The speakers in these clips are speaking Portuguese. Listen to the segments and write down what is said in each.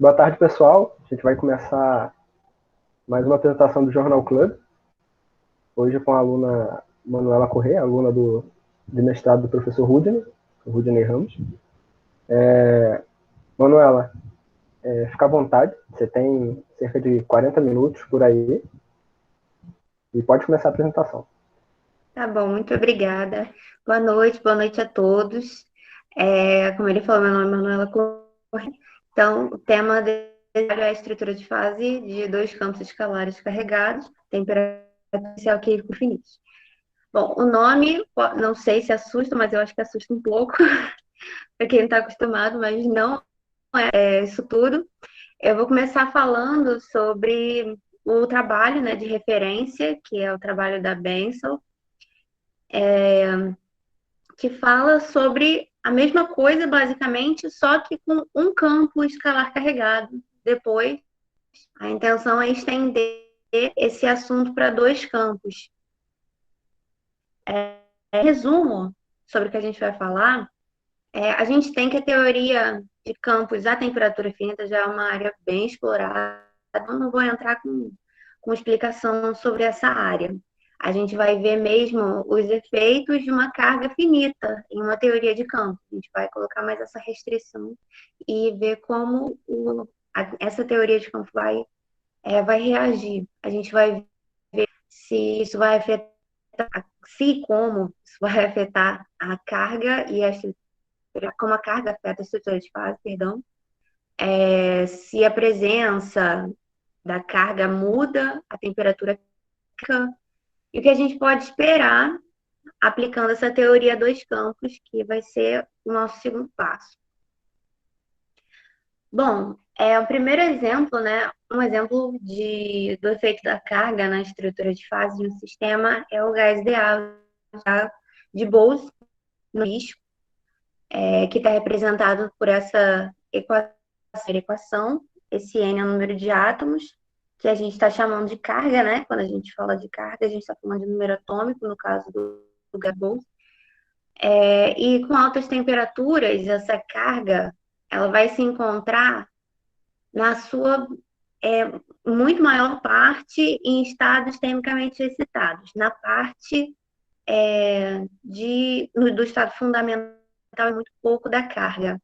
Boa tarde, pessoal. A gente vai começar mais uma apresentação do Jornal Club. Hoje com a aluna Manuela Corrêa, aluna de mestrado do professor Rudney Ramos. Manuela, fica à vontade. Você tem cerca de 40 minutos por aí e pode começar a apresentação. Tá bom, muito obrigada. Boa noite a todos. Como ele falou, meu nome é Manuela Corrêa. Então, o tema dele é a estrutura de fase de dois campos escalares carregados, temperatura inicial químico finito. Bom, o nome, não sei se assusta, mas eu acho que assusta um pouco para quem não está acostumado, mas não é isso tudo. Eu vou começar falando sobre o trabalho, né, de referência, que é o trabalho da Bensel, que fala sobre a mesma coisa, basicamente, só que com um campo escalar carregado. Depois, a intenção é estender esse assunto para dois campos. Resumo sobre o que a gente vai falar, a gente tem que a teoria de campos à temperatura finita já é uma área bem explorada, eu não vou entrar com explicação sobre essa área. A gente vai ver mesmo os efeitos de uma carga finita em uma teoria de campo. A gente vai colocar mais essa restrição e ver como essa teoria de campo vai reagir. A gente vai ver se isso vai afetar, se e como isso vai afetar a carga e como a carga afeta a estrutura de fase, perdão, se a presença da carga muda a temperatura e o que a gente pode esperar aplicando essa teoria a dois campos, que vai ser o nosso segundo passo. Bom, o primeiro exemplo, né, um exemplo do efeito da carga na estrutura de fase de um sistema é o gás de água de Bose no risco, que está representado por essa equação. Esse N é o número de átomos, que a gente está chamando de carga, né? Quando a gente fala de carga, a gente está falando de número atômico, no caso do gás Bose. E com altas temperaturas, essa carga ela vai se encontrar na sua muito maior parte em estados termicamente excitados. Na parte do estado fundamental é muito pouco da carga.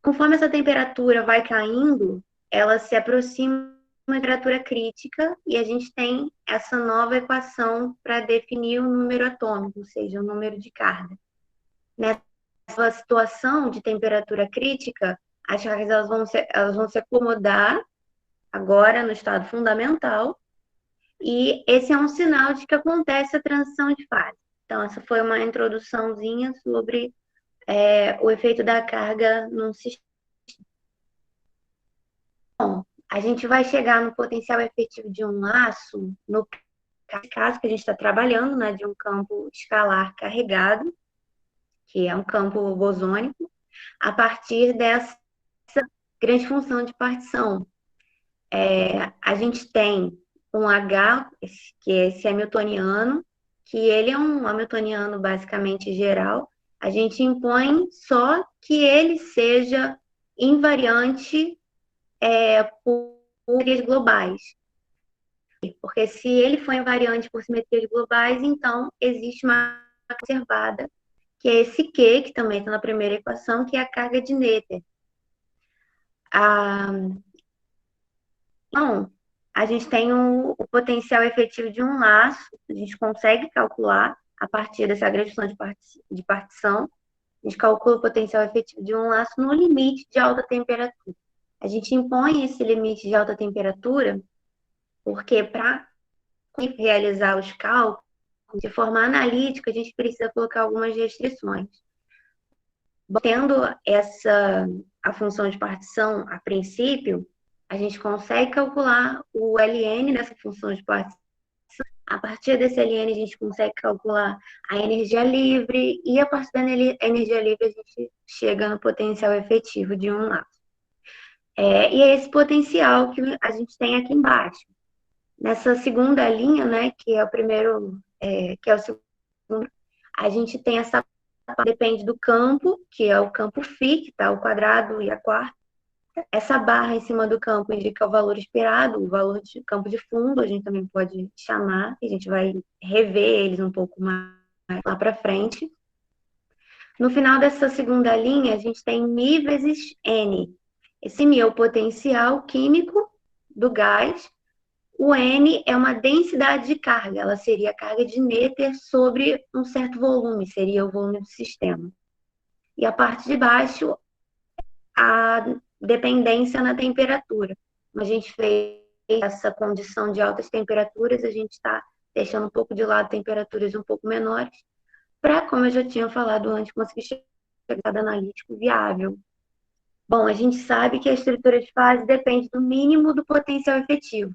Conforme essa temperatura vai caindo, ela se aproxima da temperatura crítica e a gente tem essa nova equação para definir o número atômico, ou seja, o número de carga. Nessa situação de temperatura crítica, as cargas elas vão se acomodar agora no estado fundamental e esse é um sinal de que acontece a transição de fase. Então, essa foi uma introduçãozinha sobre o efeito da carga num sistema. Bom, a gente vai chegar no potencial efetivo de um laço, no caso que a gente está trabalhando, né, de um campo escalar carregado, que é um campo bosônico, a partir dessa grande função de partição. A gente tem um H, que é esse hamiltoniano, que ele é um hamiltoniano basicamente geral. A gente impõe só que ele seja invariante por simetrias globais. Porque se ele for invariante por simetrias globais, então existe uma conservada, que é esse Q, que também está na primeira equação, que é a carga de Noether. Então, a gente tem o potencial efetivo de um laço, a gente consegue calcular a partir dessa grande função de partição, a gente calcula o potencial efetivo de um laço no limite de alta temperatura. A gente impõe esse limite de alta temperatura porque para realizar os cálculos de forma analítica, a gente precisa colocar algumas restrições. Tendo a função de partição a princípio, a gente consegue calcular o ln dessa função de partição. A partir desse ln, a gente consegue calcular a energia livre, e a partir da energia livre, a gente chega no potencial efetivo de um laço. E é esse potencial que a gente tem aqui embaixo. Nessa segunda linha, né, que é o primeiro, que é o segundo, a gente tem depende do campo, que é o campo φ, que está ao quadrado e a quarta, Essa barra em cima do campo indica o valor esperado, o valor de campo de fundo, a gente também pode chamar, a gente vai rever eles um pouco mais lá para frente. No final dessa segunda linha, a gente tem μ vezes N. Esse μ é o potencial químico do gás. O N é uma densidade de carga, ela seria a carga de Noether sobre um certo volume, seria o volume do sistema. E a parte de baixo, a dependência na temperatura. Como a gente fez essa condição de altas temperaturas, a gente está deixando um pouco de lado temperaturas um pouco menores, para, como eu já tinha falado antes, conseguir chegar analítico viável. Bom, a gente sabe que a estrutura de fase depende do mínimo do potencial efetivo.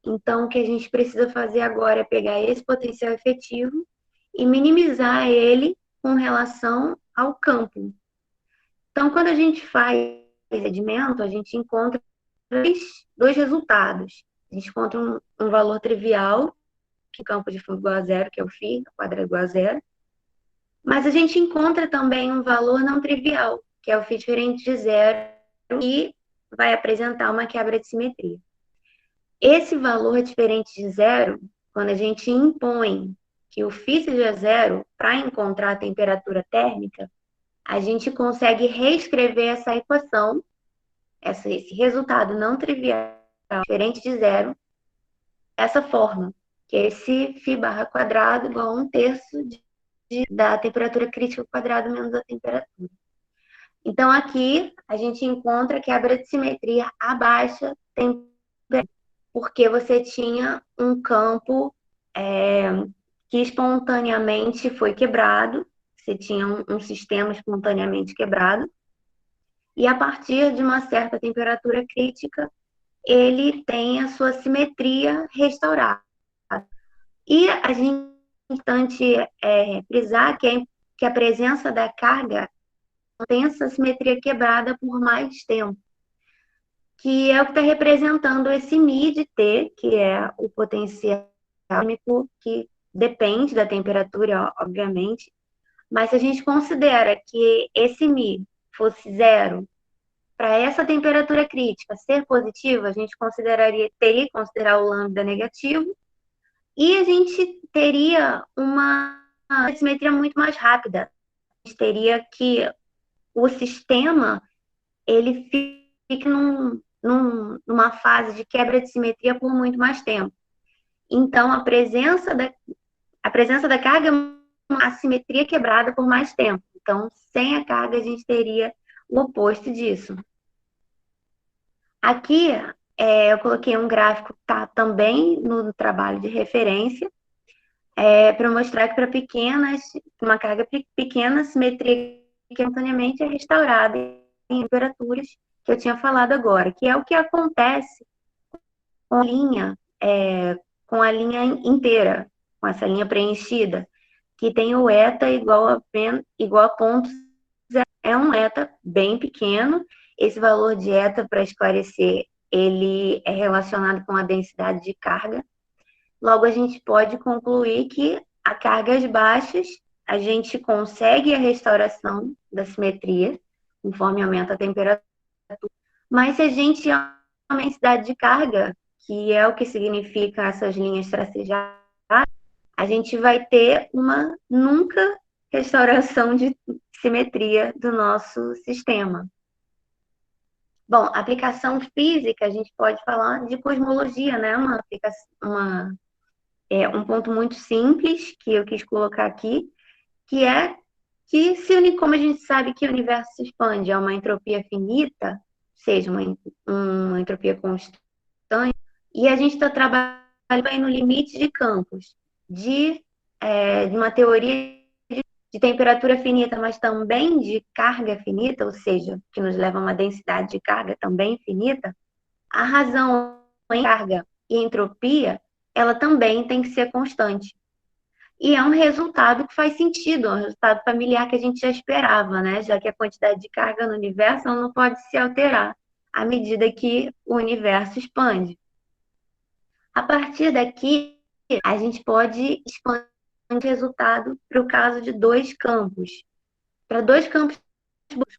Então, o que a gente precisa fazer agora é pegar esse potencial efetivo e minimizar ele com relação ao campo. Então, quando a gente faz procedimento, a gente encontra dois resultados. A gente encontra um valor trivial, que é o campo de fundo igual a zero, que é o φ, quadrado igual a zero. Mas a gente encontra também um valor não trivial, que é o φ diferente de zero, e vai apresentar uma quebra de simetria. Esse valor diferente de zero, quando a gente impõe que o φ seja zero para encontrar a temperatura térmica, a gente consegue reescrever essa equação, esse resultado não trivial, diferente de zero, dessa forma, que é esse φ barra quadrado igual a 1/3 da temperatura crítica ao quadrado menos a temperatura. Então, aqui, a gente encontra quebra de simetria a baixa temperatura, porque você tinha um campo que espontaneamente foi quebrado, você tinha um sistema espontaneamente quebrado, e a partir de uma certa temperatura crítica, ele tem a sua simetria restaurada. E a gente é importante frisar que a presença da carga tem essa simetria quebrada por mais tempo, que é o que está representando esse μ de T, que é o potencial químico, que depende da temperatura, obviamente, mas se a gente considera que esse μ fosse zero, para essa temperatura crítica ser positiva, a gente teria que considerar o lambda negativo, e a gente teria uma simetria muito mais rápida. A gente teria que o sistema ele fica numa fase de quebra de simetria por muito mais tempo. Então, a presença da carga é uma assimetria quebrada por mais tempo. Então, sem a carga, a gente teria o oposto disso. Aqui, eu coloquei um gráfico que está também no trabalho de referência, para mostrar que para uma carga pequena, a simetria espontaneamente é restaurada em temperaturas que eu tinha falado agora, que é o que acontece com a linha inteira, com essa linha preenchida, que tem o eta igual a 0,0. É um eta bem pequeno. Esse valor de eta, para esclarecer, ele é relacionado com a densidade de carga. Logo, a gente pode concluir que a cargas baixas, a gente consegue a restauração da simetria, conforme aumenta a temperatura, mas se a gente aumenta a densidade de carga, que é o que significa essas linhas tracejadas, a gente vai ter uma nunca restauração de simetria do nosso sistema. Bom, aplicação física, a gente pode falar de cosmologia, né? Um ponto muito simples que eu quis colocar aqui, que é que, como a gente sabe que o universo se expande a uma entropia finita, seja uma entropia constante, e a gente está trabalhando aí no limite de campos de uma teoria de temperatura finita, mas também de carga finita, ou seja, que nos leva a uma densidade de carga também finita, a razão em carga e entropia, ela também tem que ser constante. E é um resultado que faz sentido, é um resultado familiar que a gente já esperava, né? Já que a quantidade de carga no universo não pode se alterar à medida que o universo expande. A partir daqui, a gente pode expandir o resultado para o caso de dois campos. Para dois campos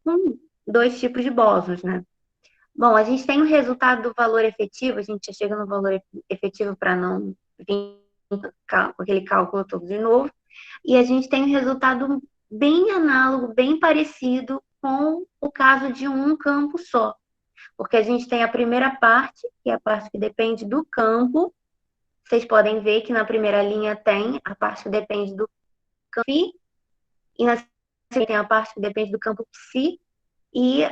com dois tipos de bósons, né? Bom, a gente tem o resultado do valor efetivo, a gente já chega no valor efetivo para não vir com aquele cálculo todo de novo, e a gente tem um resultado bem análogo, bem parecido com o caso de um campo só. Porque a gente tem a primeira parte, que é a parte que depende do campo. Vocês podem ver que na primeira linha tem a parte que depende do campo φ, e na segunda tem a parte que depende do campo psi, e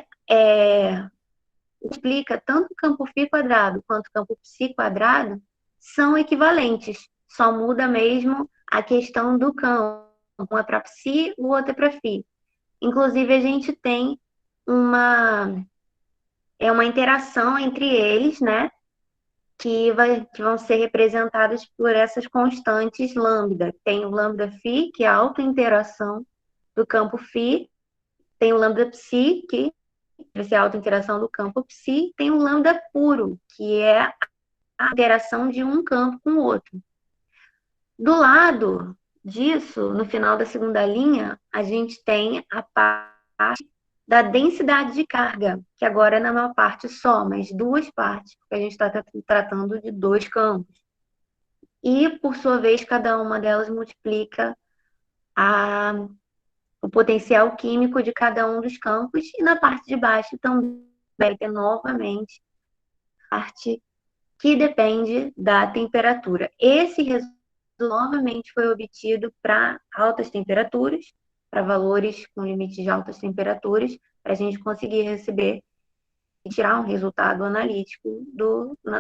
explica tanto o campo φ quadrado quanto o campo psi quadrado são equivalentes. Só muda mesmo a questão do campo. Um é para psi, o outro é para φ. Inclusive, a gente tem uma interação entre eles, né? Que vão ser representadas por essas constantes lambda. Tem o lambda φ, que é a autointeração do campo φ, tem o lambda psi, que vai ser a autointeração do campo psi, tem o lambda puro, que é a interação de um campo com o outro. Do lado disso, no final da segunda linha, a gente tem a parte da densidade de carga, que agora não é uma parte só, mas duas partes, porque a gente está tratando de dois campos. E, por sua vez, cada uma delas multiplica o potencial químico de cada um dos campos, e na parte de baixo também vai ter novamente a parte que depende da temperatura. Esse resultado novamente foi obtido para altas temperaturas, para valores com limite de altas temperaturas, para a gente conseguir receber e tirar um resultado analítico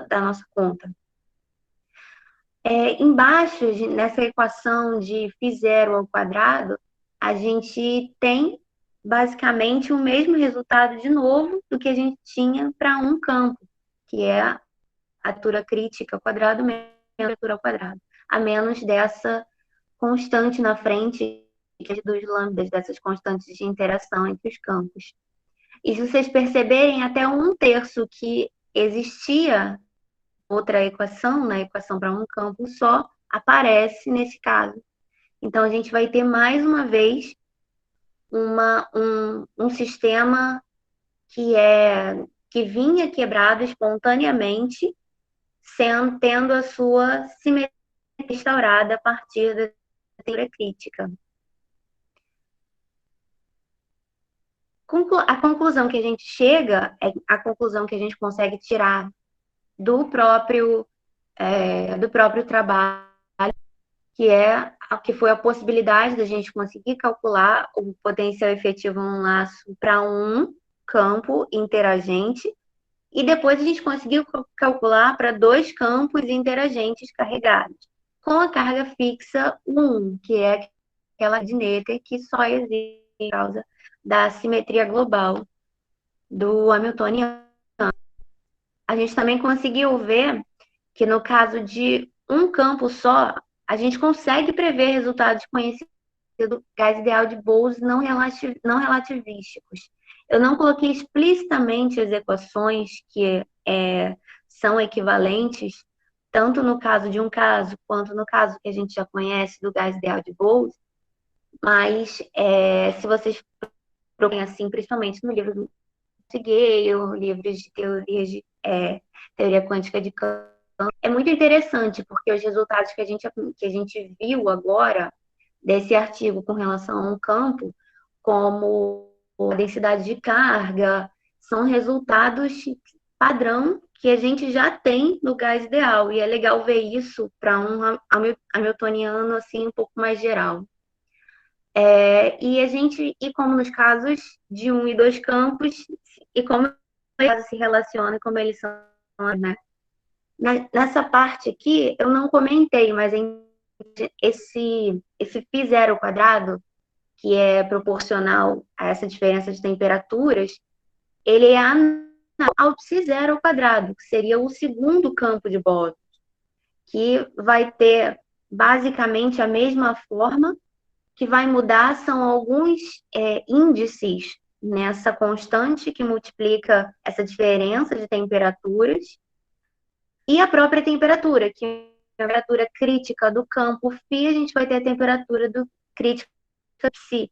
da nossa conta. Embaixo, nessa equação de φ0 ao quadrado, a gente tem basicamente o mesmo resultado de novo do que a gente tinha para um campo, que é a altura crítica ao quadrado menos a temperatura ao quadrado, a menos dessa constante na frente dos lambdas, dessas constantes de interação entre os campos. E se vocês perceberem, até 1/3 que existia outra equação, na equação para um campo só, aparece nesse caso. Então, a gente vai ter mais uma vez um sistema que vinha quebrado espontaneamente, tendo a sua simetria restaurada a partir da temperatura crítica. A conclusão que a gente chega é a conclusão que a gente consegue tirar do próprio trabalho, que foi a possibilidade da gente conseguir calcular o potencial efetivo num laço para um campo interagente, e depois a gente conseguiu calcular para dois campos interagentes carregados, com a carga fixa 1, que é aquela de Noether que só existe por causa da simetria global do Hamiltoniano. A gente também conseguiu ver que no caso de um campo só, a gente consegue prever resultados conhecidos do gás ideal de Bose não relativísticos. Eu não coloquei explicitamente as equações que são equivalentes, tanto no caso de um caso, quanto no caso que a gente já conhece do gás ideal de Bose, mas se vocês procurem assim, principalmente no livro do Gale, livros de teoria quântica de campo, é muito interessante, porque os resultados que a gente viu agora desse artigo com relação a um campo, como a densidade de carga, são resultados padrão que a gente já tem no gás ideal, e é legal ver isso para um hamiltoniano assim um pouco mais geral. E como nos casos de um e dois campos, e como eles se relacionam, como eles são, né? Nessa parte aqui, eu não comentei, mas esse φ0 ao quadrado, que é proporcional a essa diferença de temperaturas, ele é ao φ0 ao quadrado, que seria o segundo campo de Bose, que vai ter basicamente a mesma forma. Que vai mudar são alguns índices nessa constante que multiplica essa diferença de temperaturas, e a própria temperatura, que é a temperatura crítica do campo φ, a gente vai ter a temperatura do crítica psi.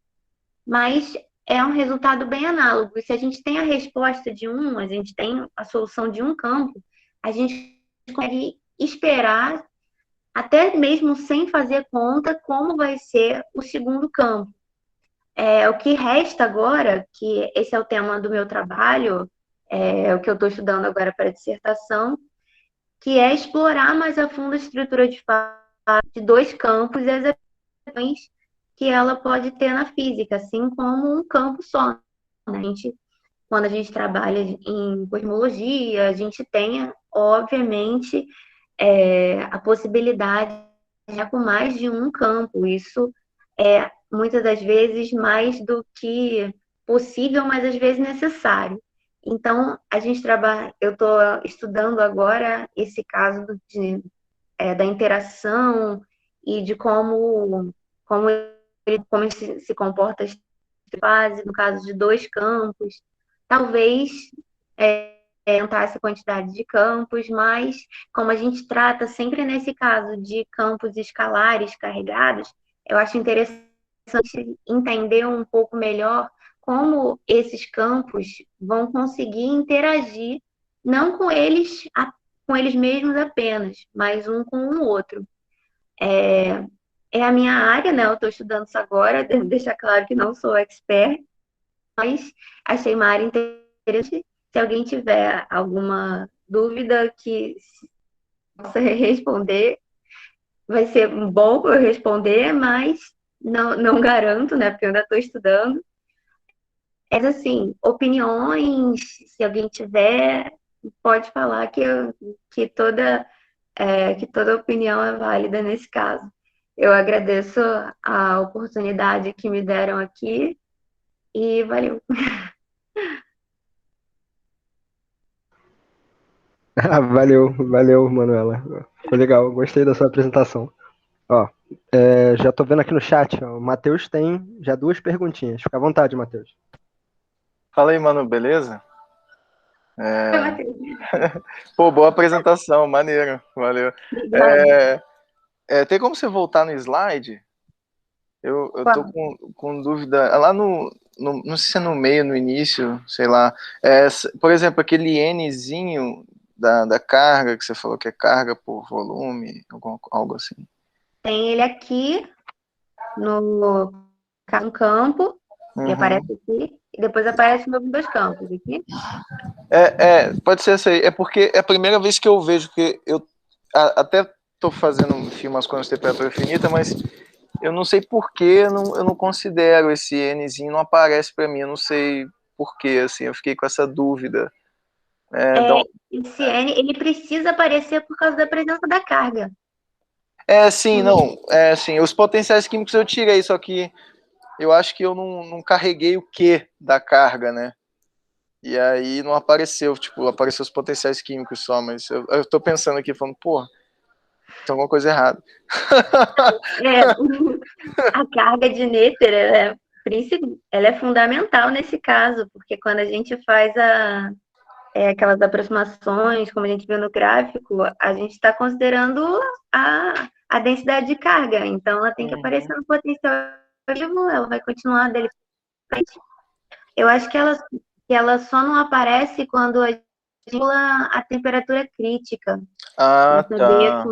Mas é um resultado bem análogo. E se a gente tem a resposta de um, a gente tem a solução de um campo, a gente consegue esperar, até mesmo sem fazer conta, como vai ser o segundo campo. O que resta agora, que esse é o tema do meu trabalho, é o que eu estou estudando agora para a dissertação, que é explorar mais a fundo a estrutura de fato de dois campos e as aplicações que ela pode ter na física, assim como um campo só. Né? Quando a gente trabalha em cosmologia, a gente tem, obviamente, a possibilidade de com mais de um campo. Isso é, muitas das vezes, mais do que possível, mas às vezes necessário. Então, a gente trabalha, eu estou estudando agora esse caso da interação e de como se comporta a fase, no caso de dois campos. Talvez aumentar essa quantidade de campos, mas como a gente trata sempre nesse caso de campos escalares carregados, eu acho interessante entender um pouco melhor como esses campos vão conseguir interagir, não com eles mesmos apenas, mas um com o outro. É a minha área, né? Eu estou estudando isso agora, devo deixar claro que não sou expert, mas achei uma área interessante. Se alguém tiver alguma dúvida que possa responder, vai ser bom eu responder, mas não garanto, né? Porque eu ainda estou estudando. Mas, assim, opiniões, se alguém tiver, pode falar que toda, que toda opinião é válida nesse caso. Eu agradeço a oportunidade que me deram aqui e valeu. Valeu, Manuela. Foi legal, gostei da sua apresentação. Ó, já tô vendo aqui no chat, ó, o Matheus tem já duas perguntinhas. Fica à vontade, Matheus. Fala aí, mano, beleza? Pô, boa apresentação, maneiro, valeu. Tem como você voltar no slide? Eu tô com dúvida. Lá não sei se é no meio, no início, sei lá. Por exemplo, aquele Nzinho da carga, que você falou que é carga por volume, algo assim. Tem ele aqui no campo, que aparece aqui, e depois aparece no dois campos aqui. Pode ser isso aí. É porque é a primeira vez que eu vejo, que eu até tô fazendo umas coisas de temperatura finita, mas eu não sei por que eu não considero esse Nzinho, não aparece para mim, eu não sei por que, assim, eu fiquei com essa dúvida. Esse N, ele precisa aparecer por causa da presença da carga. Sim, os potenciais químicos eu tirei, só que eu acho que eu não carreguei o Q da carga, né? E aí não apareceu, tipo, apareceu os potenciais químicos só, mas eu tô pensando aqui, falando, pô, tem alguma coisa errada. A carga de Noether, ela é fundamental nesse caso, porque quando a gente faz aquelas aproximações, como a gente viu no gráfico, a gente está considerando a densidade de carga, então ela tem que aparecer no potencial vivo, ela vai continuar dele. Eu acho que ela só não aparece quando a gente calcula a temperatura crítica. Ah, tá.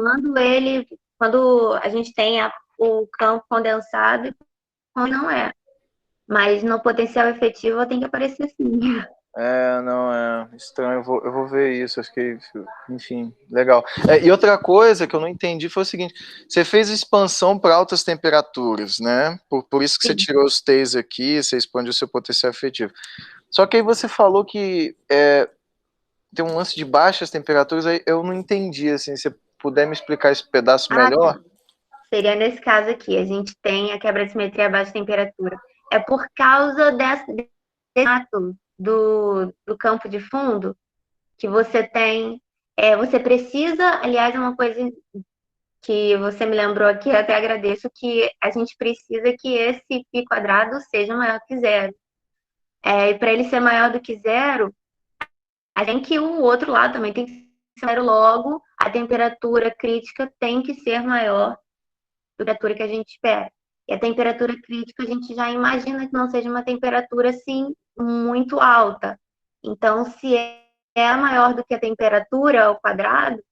Quando a gente tem o campo condensado e quando não é. Mas no potencial efetivo tem que aparecer sim. Não, é estranho, eu vou ver isso, acho que, enfim, legal. E outra coisa que eu não entendi foi o seguinte, você fez expansão para altas temperaturas, né? Por isso que você tirou os T's aqui, você expande o seu potencial efetivo. Só que aí você falou que tem um lance de baixas temperaturas, aí eu não entendi, assim, se você puder me explicar esse pedaço melhor? Seria nesse caso aqui, a gente tem a quebra de simetria a baixa temperatura. É por causa desse ato do campo de fundo que você tem. Você precisa, aliás, é uma coisa que você me lembrou aqui, eu até agradeço, que a gente precisa que esse π quadrado seja maior que zero. E para ele ser maior do que zero, a gente que o outro lado também tem que ser zero, logo a temperatura crítica tem que ser maior do que a temperatura que a gente espera. E a temperatura crítica a gente já imagina que não seja uma temperatura assim muito alta. Então, se é maior do que a temperatura ao quadrado,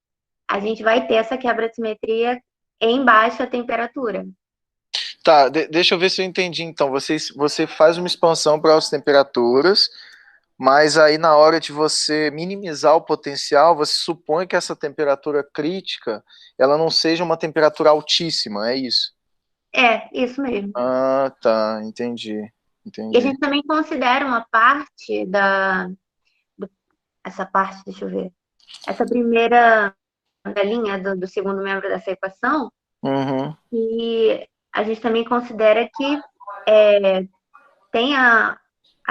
a gente vai ter essa quebra de simetria em baixa temperatura. Tá, deixa eu ver se eu entendi. Então, você faz uma expansão para altas temperaturas, mas aí na hora de você minimizar o potencial, você supõe que essa temperatura crítica, ela não seja uma temperatura altíssima, é isso? É, isso mesmo. Ah, tá, entendi, E a entendi. gente também considera uma parte essa parte, deixa eu ver, essa primeira linha do segundo membro dessa equação, Uhum. e a gente também considera que tem a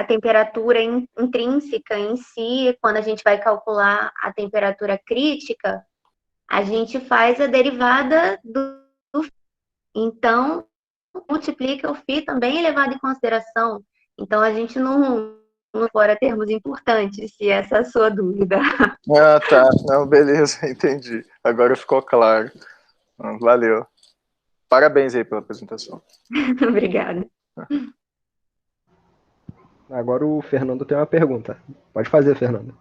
temperatura intrínseca em si, quando a gente vai calcular a temperatura crítica, a gente faz a derivada do φ. Então, multiplica o φ também é levado em consideração. Então, a gente não fora termos importantes, se essa é a sua dúvida. Ah, tá, não, beleza, entendi. Agora ficou claro. Valeu. Parabéns aí pela apresentação. Obrigada. Agora o Fernando tem uma pergunta. Pode fazer, Fernando.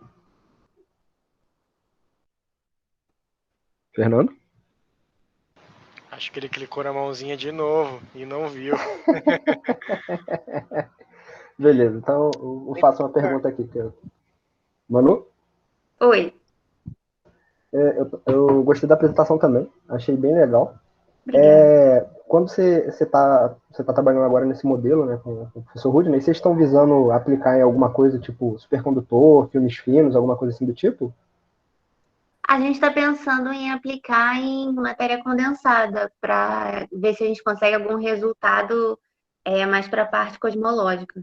Fernando? Acho que ele clicou na mãozinha de novo e não viu. Beleza, então eu faço uma pergunta aqui. Manu? Oi. Eu gostei da apresentação também, achei bem legal. Quando você está trabalhando agora nesse modelo, né, com o professor Rudney, vocês estão visando aplicar em alguma coisa tipo supercondutor, filmes finos, alguma coisa assim do tipo? A gente está pensando em aplicar em matéria condensada para ver se a gente consegue algum resultado mais para a parte cosmológica.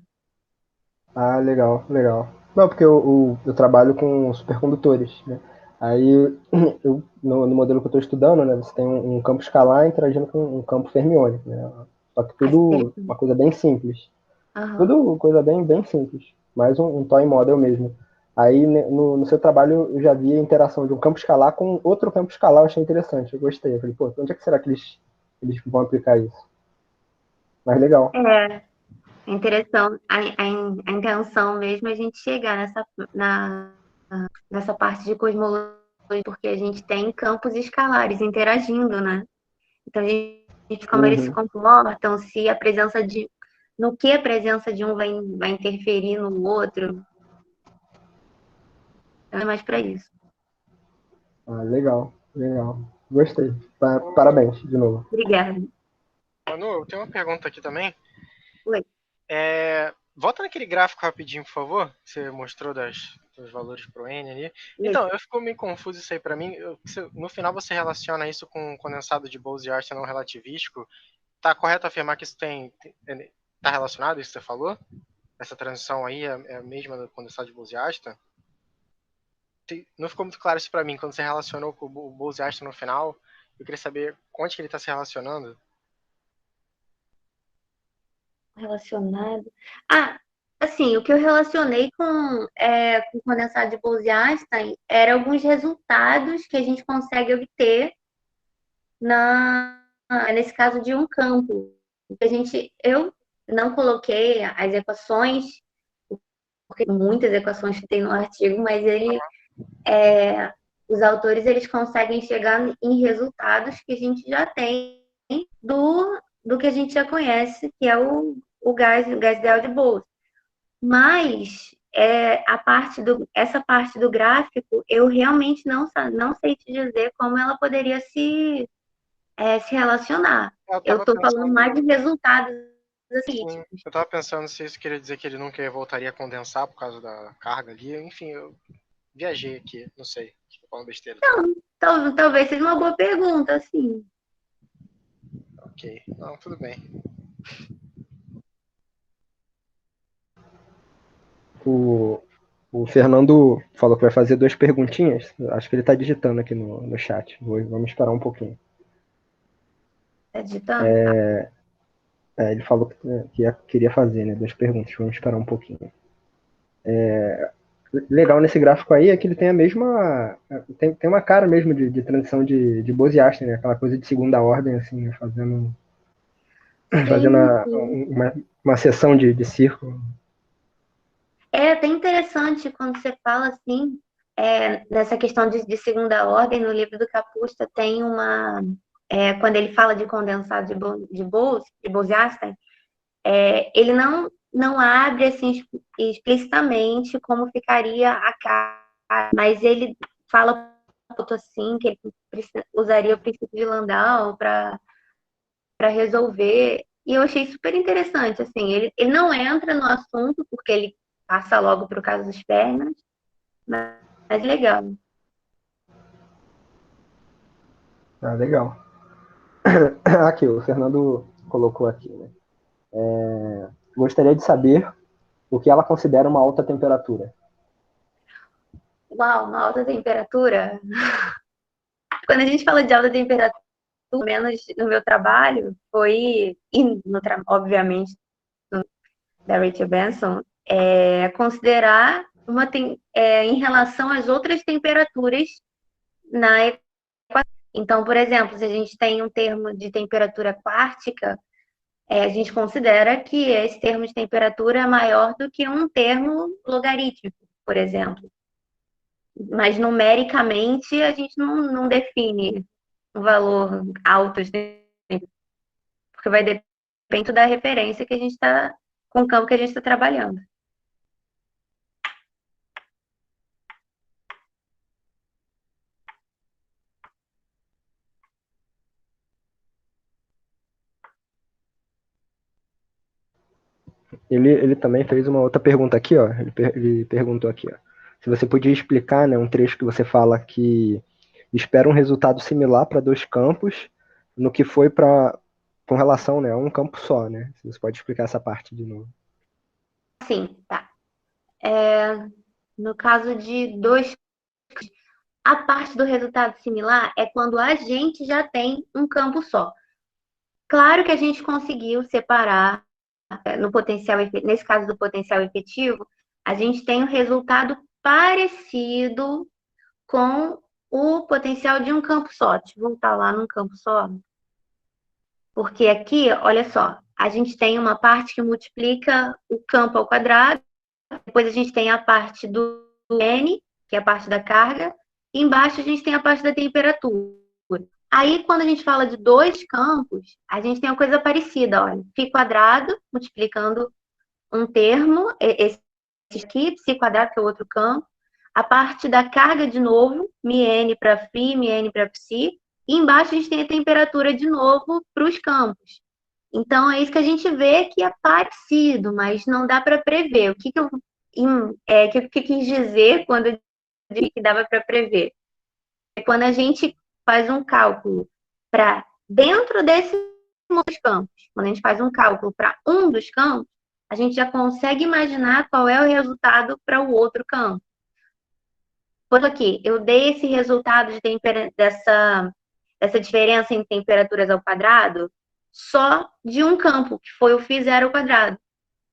Ah, legal, legal. Não, porque eu trabalho com supercondutores, né? Aí, no modelo que eu estou estudando, né, você tem um campo escalar interagindo com um campo fermiônico, né? Só que tudo uma coisa bem simples. Uhum. Tudo coisa bem simples. Mais um toy model mesmo. Aí, no seu trabalho, eu já vi a interação de um campo escalar com outro campo escalar, eu achei interessante, eu gostei. Eu falei, pô, onde é que será que eles vão aplicar isso? Mas legal. É interessante. A intenção mesmo é a gente chegar nessa parte de cosmologia, porque a gente tem campos escalares interagindo, né? Então, a gente como eles se comportam, se a presença de... No que a presença de um vai interferir no outro. Então, é mais para isso. Ah, legal, legal. Gostei. Parabéns, de novo. Obrigada. Manu, eu tenho uma pergunta aqui também. Oi. Volta naquele gráfico rapidinho, por favor, que você mostrou dos valores pro N ali. Então, eu fico meio confuso isso aí para mim. No final você relaciona isso com condensado de Bose-Einstein não relativístico. Tá correto afirmar que isso tá relacionado, isso que você falou? Essa transição aí é a mesma do condensado de Bose-Einstein? Não ficou muito claro isso para mim, quando você relacionou com o Bose-Einstein no final. Eu queria saber onde que ele está se relacionando. Relacionado. Assim, o que eu relacionei com condensado de Bose-Einstein eram alguns resultados que a gente consegue obter nesse caso de um campo. Eu não coloquei as equações, porque muitas equações que tem no artigo, mas os autores eles conseguem chegar em resultados que a gente já tem do que a gente já conhece, que é o gás ideal de Bose. Mas essa parte do gráfico, eu realmente não sei te dizer como ela poderia se relacionar. Eu estou falando mais de resultados assim. Sim, eu estava pensando se isso queria dizer que ele nunca voltaria a condensar por causa da carga ali. Enfim, eu viajei aqui, não sei. Estou falando besteira. Não, talvez seja uma boa pergunta, assim. Ok, não, tudo bem. O Fernando falou que vai fazer 2 perguntinhas. Acho que ele está digitando aqui no chat. Vamos esperar um pouquinho. Tá digitando? Ele falou que queria fazer, né? 2 perguntas. Vamos esperar um pouquinho. Legal nesse gráfico aí é que ele tem a mesma. Tem uma cara mesmo de transição de Bose-Einstein, né? Aquela coisa de segunda ordem, assim, fazendo fazendo Sim. uma sessão de circo. É até interessante quando você fala assim, nessa questão de segunda ordem, no livro do Kapusta tem uma. Quando ele fala de condensado de Bose-Einstein, ele não abre assim explicitamente como ficaria a cara, mas ele fala assim que ele usaria o princípio de Landau para resolver. E eu achei super interessante, assim, ele não entra no assunto porque ele passa logo para o caso dos Feynman, mas legal. Ah, legal. Aqui, o Fernando colocou aqui, né? Gostaria de saber o que ela considera uma alta temperatura. Uau, uma alta temperatura. Quando a gente fala de alta temperatura, pelo menos no meu trabalho, foi, e obviamente, da Rachel Benson, considerar em relação às outras temperaturas na equação. Então, por exemplo, se a gente tem um termo de temperatura quártica, a gente considera que esse termo de temperatura é maior do que um termo logarítmico, por exemplo. Mas numericamente a gente não define um valor alto, porque vai depender da referência que a gente está, com o campo que a gente está trabalhando. Ele também fez uma outra pergunta aqui, ó. Ele perguntou aqui, ó. Se você podia explicar, né, um trecho que você fala que espera um resultado similar para dois campos no que foi com relação, né, a um campo só, né? Você pode explicar essa parte de novo. Sim, tá. No caso de dois, a parte do resultado similar é quando a gente já tem um campo só. Claro que a gente conseguiu separar no potencial, nesse caso do potencial efetivo, a gente tem um resultado parecido com o potencial de um campo só. Deixa eu voltar lá num campo só. Porque aqui, olha só, a gente tem uma parte que multiplica o campo ao quadrado, depois a gente tem a parte do N, que é a parte da carga, e embaixo a gente tem a parte da temperatura. Aí, quando a gente fala de dois campos, a gente tem uma coisa parecida, olha, π quadrado multiplicando um termo, esse aqui, psi quadrado, que é o outro campo, a parte da carga de novo, μn para φ, μn para psi, e embaixo a gente tem a temperatura de novo para os campos. Então, é isso que a gente vê que é parecido, mas não dá para prever. O que eu quis dizer quando eu disse que dava para prever? É quando a gente faz um cálculo para dentro desses campos, quando a gente faz um cálculo para um dos campos, a gente já consegue imaginar qual é o resultado para o outro campo. Por aqui, eu dei esse resultado dessa diferença em temperaturas ao quadrado só de um campo, que foi o φ0 ao quadrado.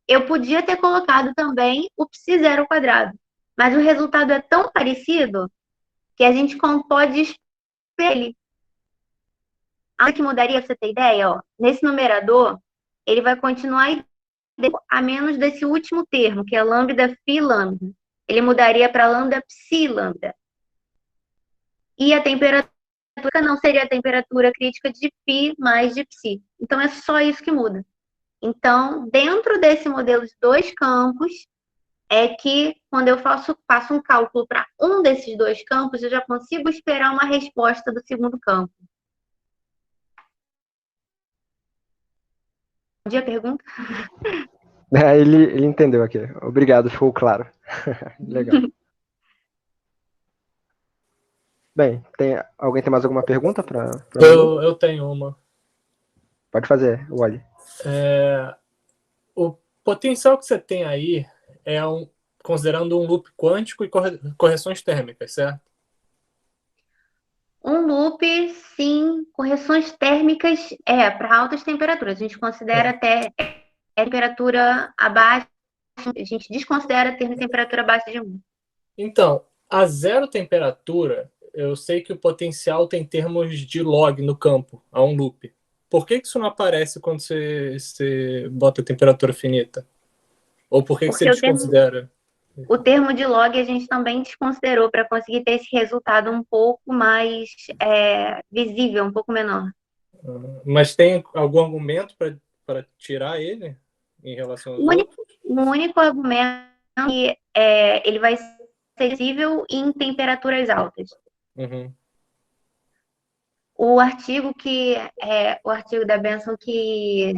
Eu podia ter colocado também o π0 ao quadrado, mas o resultado é tão parecido que a gente pode esperar ele. A que mudaria, pra você ter ideia, ó, nesse numerador, ele vai continuar a menos desse último termo, que é lambda φ lambda. Ele mudaria para lambda psi lambda. E a temperatura não seria a temperatura crítica de π mais de psi. Então, é só isso que muda. Então, dentro desse modelo de dois campos, é que quando eu faço um cálculo para um desses dois campos, eu já consigo esperar uma resposta do segundo campo. Entendi a pergunta? Ele entendeu aqui. Obrigado, ficou claro. Legal. Bem, alguém tem mais alguma pergunta para eu tenho uma. Pode fazer, Wally. O potencial que você tem aí é considerando um loop quântico e correções térmicas, certo? Um loop, sim, correções térmicas para altas temperaturas. A gente considera até temperatura abaixo, a gente desconsidera ter temperatura abaixo de 1. Então, a zero temperatura, eu sei que o potencial tem termos de log no campo, a um loop. por que isso não aparece quando você bota a temperatura finita? Ou por que você Porque desconsidera? o termo de log a gente também desconsiderou para conseguir ter esse resultado um pouco mais visível, um pouco menor. Mas tem algum argumento para tirar ele em relação aos outros? O único argumento é que ele vai ser visível em temperaturas altas. Uhum. O artigo da Benson que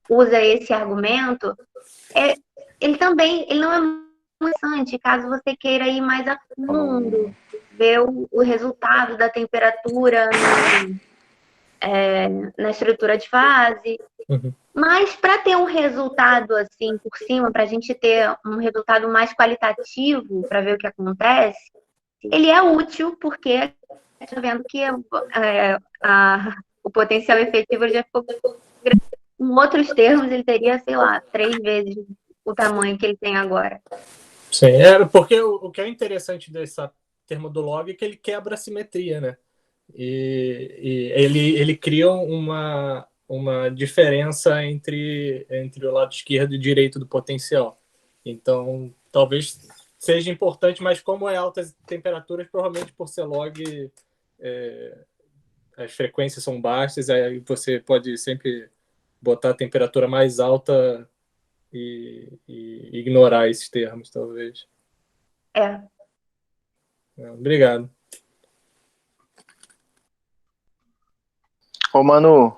usa esse argumento, ele não é muito interessante, caso você queira ir mais a fundo, ver o resultado da temperatura na estrutura de fase. Uhum. Mas para ter um resultado assim por cima, para a gente ter um resultado mais qualitativo para ver o que acontece, ele é útil porque está vendo que o potencial efetivo já ficou grande. Em outros termos, ele teria, sei lá, 3 vezes o tamanho que ele tem agora. Sim, porque o que é interessante desse termo do log é que ele quebra a simetria, né? E ele cria uma diferença entre o lado esquerdo e direito do potencial. Então, talvez seja importante, mas como é altas temperaturas, provavelmente por ser log, as frequências são baixas, aí você pode sempre botar a temperatura mais alta e ignorar esses termos, talvez. Obrigado. Ô, Manu,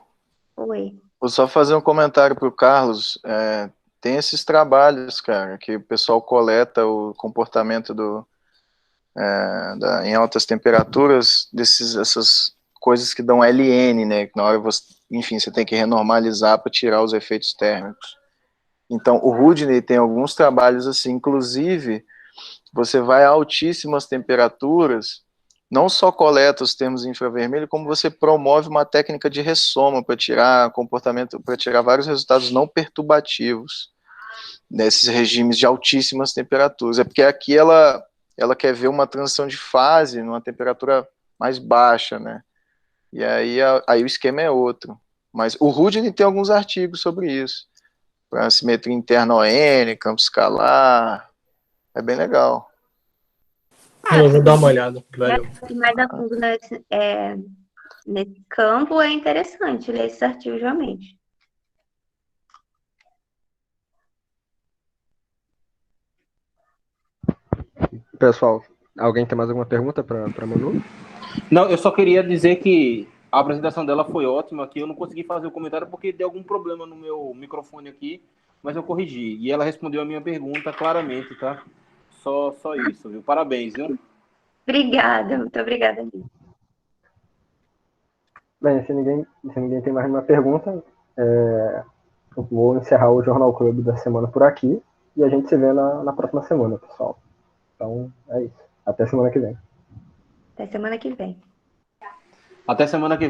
Oi. vou só fazer um comentário para o Carlos. Tem esses trabalhos, cara, que o pessoal coleta o comportamento em altas temperaturas, essas coisas que dão LN, né? Que na hora você tem que renormalizar para tirar os efeitos térmicos. Então, o Rudney tem alguns trabalhos assim, inclusive, você vai a altíssimas temperaturas, não só coleta os termos infravermelho, como você promove uma técnica de ressoma para tirar comportamento, para tirar vários resultados não perturbativos nesses regimes de altíssimas temperaturas. É porque aqui ela quer ver uma transição de fase numa temperatura mais baixa, né? E aí o esquema é outro. Mas o Rudney tem alguns artigos sobre isso. Para simetria interna ON, campo escalar. É bem legal. Eu vou dar uma olhada. Valeu. E mais a fundo nesse campo é interessante ler esses artigos realmente. Pessoal, alguém tem mais alguma pergunta para Manu? Não, eu só queria dizer que a apresentação dela foi ótima, que eu não consegui fazer o comentário porque deu algum problema no meu microfone aqui, mas eu corrigi. E ela respondeu a minha pergunta claramente, tá? Só isso, viu? Parabéns, viu? Obrigada, muito obrigada. Bem, se ninguém tem mais nenhuma pergunta, eu vou encerrar o Jornal Clube da semana por aqui e a gente se vê na próxima semana, pessoal. Então, é isso. Até semana que vem. Até semana que vem. Até semana que vem.